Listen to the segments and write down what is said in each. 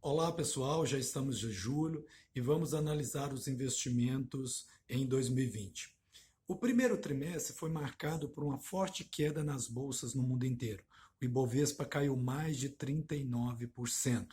Olá pessoal, já estamos de julho e vamos analisar os investimentos em 2020. O primeiro trimestre foi marcado por uma forte queda nas bolsas no mundo inteiro. O Ibovespa caiu mais de 39%.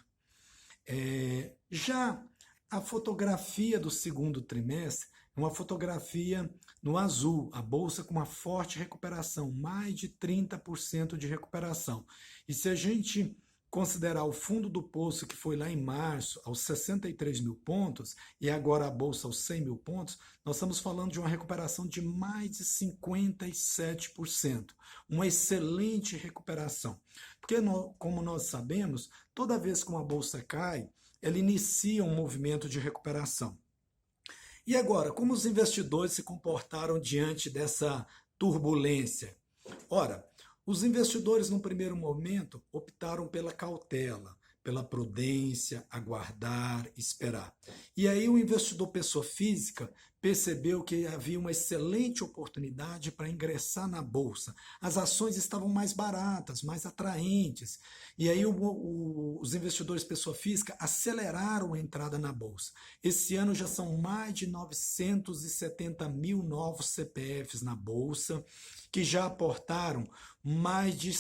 Já a fotografia do segundo trimestre é uma fotografia no azul, a bolsa com uma forte recuperação, mais de 30% de recuperação. E se a gente considerar o fundo do poço, que foi lá em março, aos 63 mil pontos, e agora a bolsa aos 100 mil pontos, nós estamos falando de uma recuperação de mais de 57%. Uma excelente recuperação. Porque, como nós sabemos, toda vez que uma bolsa cai, ela inicia um movimento de recuperação. E agora, como os investidores se comportaram diante dessa turbulência? Ora, os investidores, no primeiro momento, optaram pela cautela, pela prudência, aguardar, esperar. E aí o investidor pessoa física percebeu que havia uma excelente oportunidade para ingressar na bolsa. As ações estavam mais baratas, mais atraentes. E aí os investidores pessoa física aceleraram a entrada na bolsa. Esse ano já são mais de 970 mil novos CPFs na bolsa, que já aportaram mais de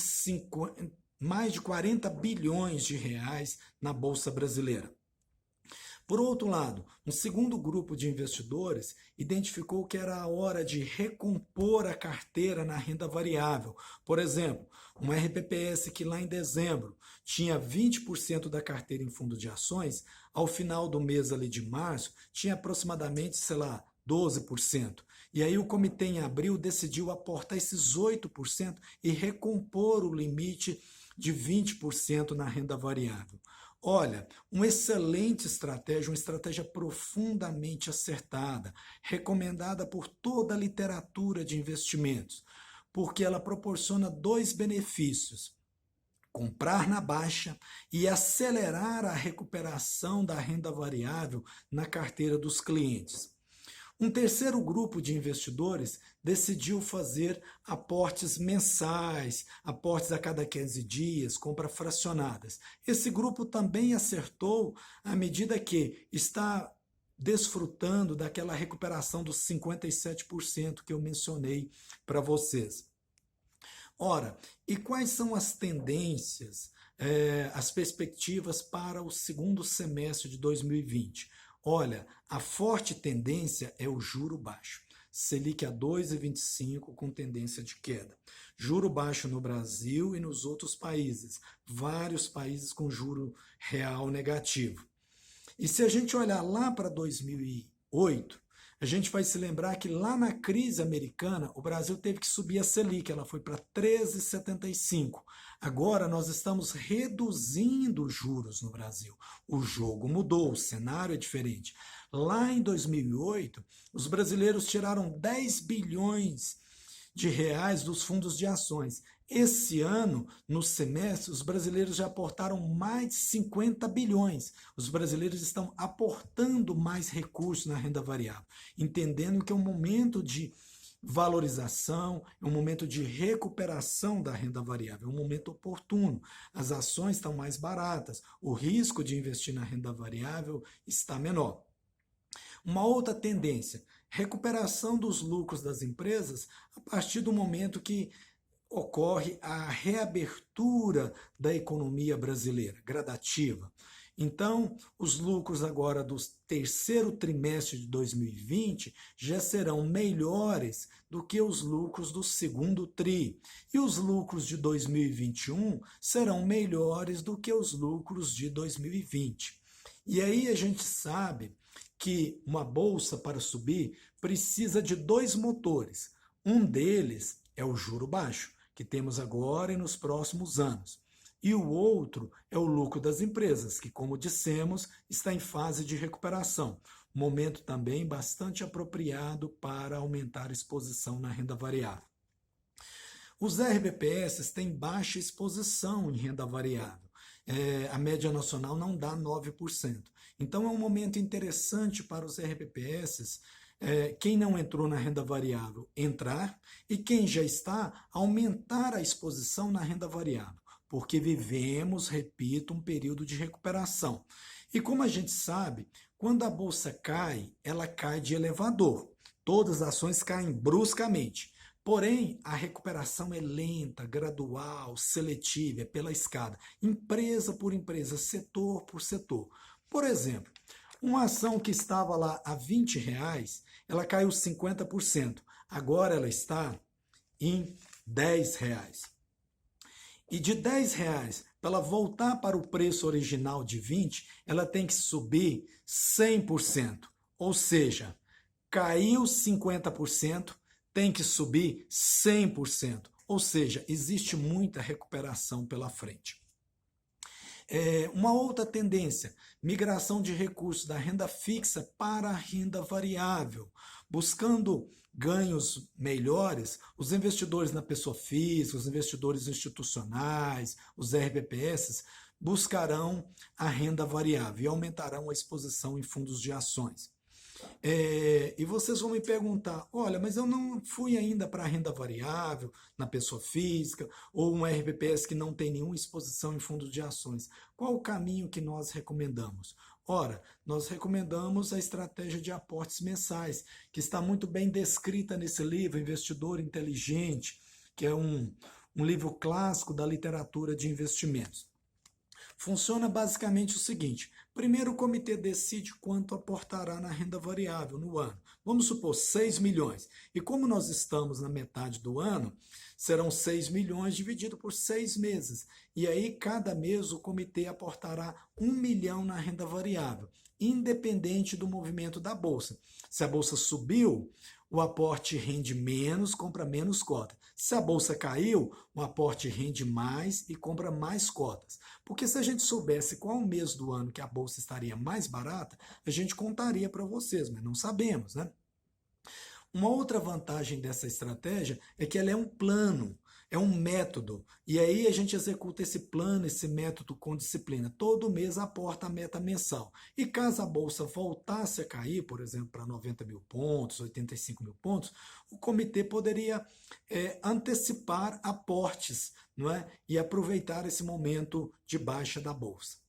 40 bilhões de reais na Bolsa Brasileira. Por outro lado, um segundo grupo de investidores identificou que era a hora de recompor a carteira na renda variável. Por exemplo, uma RPPS que lá em dezembro tinha 20% da carteira em fundo de ações, ao final do mês ali de março, tinha aproximadamente, 12%. E aí o comitê em abril decidiu aportar esses 8% e recompor o limite de 20% na renda variável. Olha, uma excelente estratégia, uma estratégia profundamente acertada, recomendada por toda a literatura de investimentos, porque ela proporciona dois benefícios: comprar na baixa e acelerar a recuperação da renda variável na carteira dos clientes. Um terceiro grupo de investidores decidiu fazer aportes mensais, aportes a cada 15 dias, compras fracionadas. Esse grupo também acertou à medida que está desfrutando daquela recuperação dos 57% que eu mencionei para vocês. Ora, e quais são as tendências, as perspectivas para o segundo semestre de 2020? Olha, a forte tendência é o juro baixo. Selic a 2,25 com tendência de queda. Juro baixo no Brasil e nos outros países. Vários países com juro real negativo. E se a gente olhar lá para 2008, a gente vai se lembrar que lá na crise americana, o Brasil teve que subir a Selic, ela foi para 13,75. Agora nós estamos reduzindo os juros no Brasil. O jogo mudou, o cenário é diferente. Lá em 2008, os brasileiros tiraram 10 bilhões de reais dos fundos de ações. Esse ano, no semestre, os brasileiros já aportaram mais de 50 bilhões. Os brasileiros estão aportando mais recursos na renda variável, entendendo que é um momento de valorização, é um momento de recuperação da renda variável, é um momento oportuno. As ações estão mais baratas, o risco de investir na renda variável está menor. Uma outra tendência: recuperação dos lucros das empresas a partir do momento que ocorre a reabertura da economia brasileira, gradativa. Então, os lucros agora do terceiro trimestre de 2020 já serão melhores do que os lucros do segundo tri. E os lucros de 2021 serão melhores do que os lucros de 2020. E aí a gente sabe que uma bolsa, para subir, precisa de dois motores. Um deles é o juro baixo, que temos agora e nos próximos anos. E o outro é o lucro das empresas, que, como dissemos, está em fase de recuperação. Momento também bastante apropriado para aumentar a exposição na renda variável. Os RBPS têm baixa exposição em renda variável. A média nacional não dá 9%. Então é um momento interessante para os RBPS, quem não entrou na renda variável, entrar, e quem já está, aumentar a exposição na renda variável. porque vivemos, repito, um período de recuperação. E como a gente sabe, quando a bolsa cai, ela cai de elevador. Todas as ações caem bruscamente. Porém, a recuperação é lenta, gradual, seletiva, é pela escada, empresa por empresa, setor por setor. Por exemplo, uma ação que estava lá a R$ 20, ela caiu 50%. Agora ela está em R$ 10. E de R$ 10, para ela voltar para o preço original de 20, ela tem que subir 100%. Ou seja, caiu 50%, tem que subir 100%. Ou seja, existe muita recuperação pela frente. Uma outra tendência, migração de recursos da renda fixa para a renda variável. Buscando ganhos melhores, os investidores na pessoa física, os investidores institucionais, os RBPS, buscarão a renda variável e aumentarão a exposição em fundos de ações. E vocês vão me perguntar, olha, mas eu não fui ainda para a renda variável, na pessoa física, ou um RBPS que não tem nenhuma exposição em fundos de ações. Qual o caminho que nós recomendamos? Ora, nós recomendamos a estratégia de aportes mensais, que está muito bem descrita nesse livro, Investidor Inteligente, que é um livro clássico da literatura de investimentos. Funciona basicamente o seguinte: primeiro, o comitê decide quanto aportará na renda variável no ano. Vamos supor 6 milhões. E como nós estamos na metade do ano, serão 6 milhões dividido por 6 meses. E aí, cada mês, o comitê aportará 1 milhão na renda variável, independente do movimento da bolsa. Se a bolsa subiu, o aporte rende menos, compra menos cotas. Se a bolsa caiu, o aporte rende mais e compra mais cotas. Porque se a gente soubesse qual mês do ano que a bolsa estaria mais barata, a gente contaria para vocês, mas não sabemos, né? Uma outra vantagem dessa estratégia é que ela é um plano, é um método. E aí a gente executa esse plano, esse método com disciplina. Todo mês aporta a meta mensal. E caso a bolsa voltasse a cair, por exemplo, para 90 mil pontos, 85 mil pontos, o comitê poderia antecipar aportes, não é? E aproveitar esse momento de baixa da bolsa.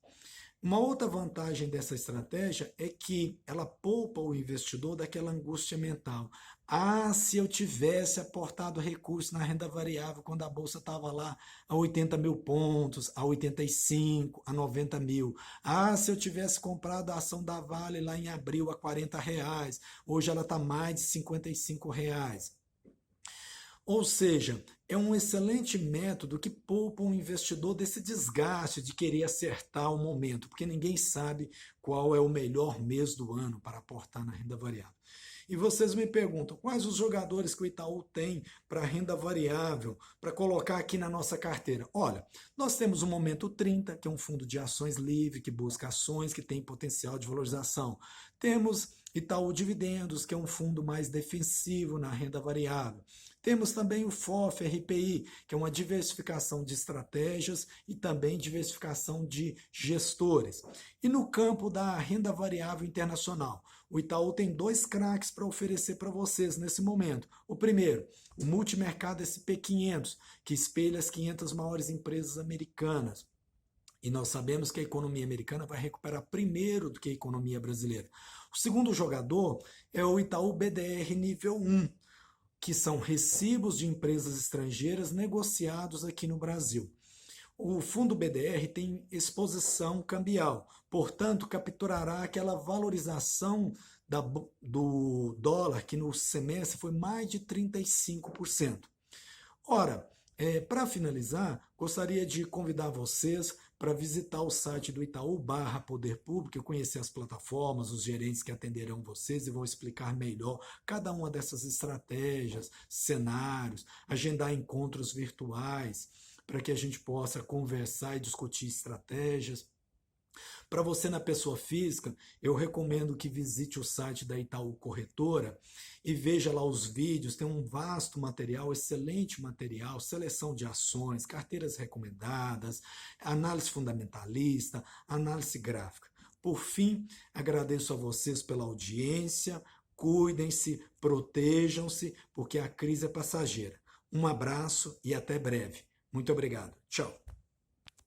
Uma outra vantagem dessa estratégia é que ela poupa o investidor daquela angústia mental. Ah, se eu tivesse aportado recursos na renda variável quando a bolsa estava lá a 80 mil pontos, a 85, a 90 mil. Ah, se eu tivesse comprado a ação da Vale lá em abril a R$ 40, hoje ela está mais de R$ 55. Ou seja, é um excelente método que poupa um investidor desse desgaste de querer acertar o momento, porque ninguém sabe qual é o melhor mês do ano para aportar na renda variável. E vocês me perguntam, quais os jogadores que o Itaú tem para renda variável, para colocar aqui na nossa carteira? Olha, nós temos o Momento 30, que é um fundo de ações livre, que busca ações que têm potencial de valorização. Temos Itaú Dividendos, que é um fundo mais defensivo na renda variável. Temos também o FOF RPI, que é uma diversificação de estratégias e também diversificação de gestores. E no campo da renda variável internacional, o Itaú tem 2 craques para oferecer para vocês nesse momento. O primeiro, o Multimercado SP500, que espelha as 500 maiores empresas americanas. E nós sabemos que a economia americana vai recuperar primeiro do que a economia brasileira. O segundo jogador é o Itaú BDR nível 1, que são recibos de empresas estrangeiras negociados aqui no Brasil. O fundo BDR tem exposição cambial, portanto, capturará aquela valorização do dólar, que no semestre foi mais de 35%. Ora, para finalizar, gostaria de convidar vocês para visitar o site do Itaú/Poder Público e conhecer as plataformas, os gerentes que atenderão vocês e vão explicar melhor cada uma dessas estratégias, cenários, agendar encontros virtuais para que a gente possa conversar e discutir estratégias. Para você na pessoa física, eu recomendo que visite o site da Itaú Corretora e veja lá os vídeos, tem um vasto material, excelente material, seleção de ações, carteiras recomendadas, análise fundamentalista, análise gráfica. Por fim, agradeço a vocês pela audiência, cuidem-se, protejam-se, porque a crise é passageira. Um abraço e até breve. Muito obrigado. Tchau.